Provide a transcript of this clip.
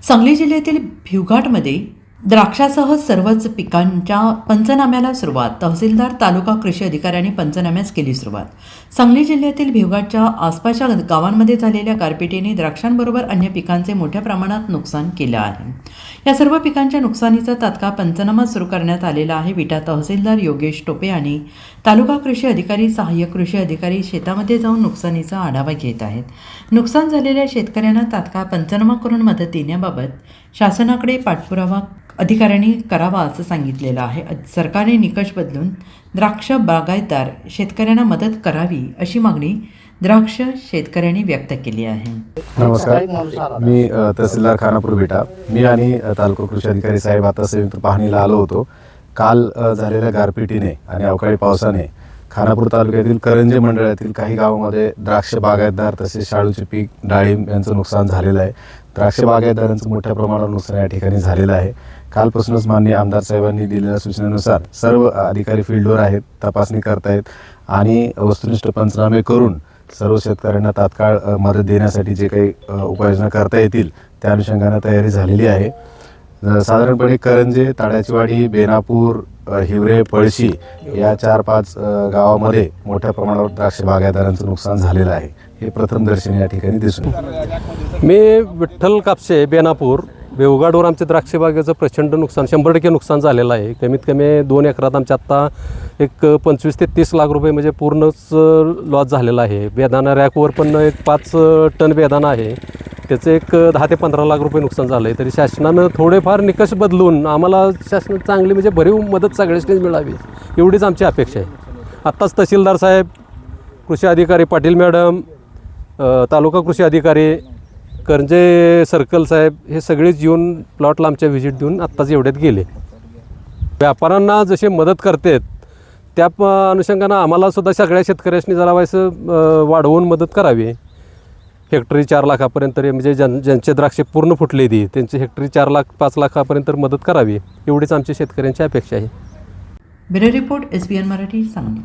सांगली जिल्ह्यातील भिवघाटमध्ये द्राक्षासह सर्वच पिकांच्या पंचनाम्याला सुरुवात. तहसीलदार, तालुका कृषी अधिकाऱ्यांनी पंचनाम्यास केली सुरुवात. सांगली जिल्ह्यातील भिवघाटच्या आसपासच्या गावांमध्ये झालेल्या गारपिटीने द्राक्षांबरोबर अन्य पिकांचे मोठ्या प्रमाणात नुकसान केलं आहे. या सर्व पिकांच्या नुकसानीचा तात्काळ पंचनामा सुरू करण्यात आलेला आहे. विटा तहसीलदार योगेश टोपे आणि तालुका कृषी अधिकारी, सहाय्यक कृषी अधिकारी शेतामध्ये जाऊन नुकसानीचा आढावा घेत आहेत. नुकसान झालेल्या शेतकऱ्यांना तात्काळ पंचनामा करून मदत देण्याबाबत शासनाकडे पाठपुरावा अधिकाऱ्यांनी करावा असं सांगितलेलं आहे. सरकारने निकष बदलून द्राक्ष बागायतदार शेतकऱ्यांना मदत करावी अशी मागणी द्राक्ष शेतकऱ्यांनी व्यक्त केली आहे. नमस्कार, मी तहसीलदार खानापूर विटा. मी आणि तालुका कृषी अधिकारी साहेब आता संयुक्त पाहणीला आलो होतो. काल झालेल्या गारपिटीने आणि अवकाळी पावसाने खानापूर तालुक्यातील करंजे मंडळातील काही गावांमध्ये द्राक्ष बागायतदार तसेच शाळूचे पीक, डाळिंब यांचं नुकसान झालेलं आहे. द्राक्ष बागायतदारांचं मोठ्या प्रमाणावर नुकसान या ठिकाणी झालेलं आहे. कालपासूनच माननीय आमदार साहेबांनी दिलेल्या सूचनेनुसार सर्व अधिकारी फील्डवर आहेत, तपासणी करतायत आणि वस्तुनिष्ठ पंचनामे करून सर्व शेतकऱ्यांना तात्काळ मदत देण्यासाठी जे काही उपाययोजना करता येतील त्या अनुषंगाने तयारी झालेली आहे. साधारणपणे करंजे, ताड्याचीवाडी, बेनापूर, हिवरे, पळशी या 4-5 गावामध्ये मोठ्या प्रमाणावर द्राक्ष बागायतदारांचं नुकसान झालेलं आहे. हे प्रथमदर्शनी या ठिकाणी दिसून येतं. मी विठ्ठल कापसे, बेनापूर. भिवघाटवर आमच्या द्राक्ष बागेचं प्रचंड नुकसान, 100% नुकसान झालेलं आहे. कमीत कमी 2 एकरात आमच्या आत्ता एक 25 ते 30 लाख रुपये म्हणजे पूर्णच लॉस झालेला आहे. बेदाणा रॅकवर पण एक 5 टन बेदाणा आहे, त्याचं एक 10 ते 15 लाख रुपये नुकसान झालं आहे. तरी शासनानं थोडेफार निकष बदलून आम्हाला शासन चांगली म्हणजे भरीव मदत सगळ्यांनीच मिळावी एवढीच आमची अपेक्षा आहे. आत्ताच तहसीलदार साहेब, कृषी अधिकारी पाटील मॅडम, तालुका कृषी अधिकारी, करंजे सर्कल साहेब हे सगळेच येऊन प्लॉटला आमच्या व्हिजिट देऊन आत्ताच एवढ्यात गेले. व्यापाऱ्यांना जसे मदत करतात त्या अनुषंगानं आम्हालासुद्धा सगळ्या शेतकऱ्यांनी जरा व्हायचं वाढवून मदत करावी. हेक्टरी 4 लाखापर्यंत म्हणजे ज्यांचे द्राक्षे पूर्ण फुटले ती त्यांची हेक्टरी 4 लाख 5 लाखापर्यंत मदत करावी एवढीच आमच्या शेतकऱ्यांची अपेक्षा आहे. Bureau report, SBN Marathi, Sangli.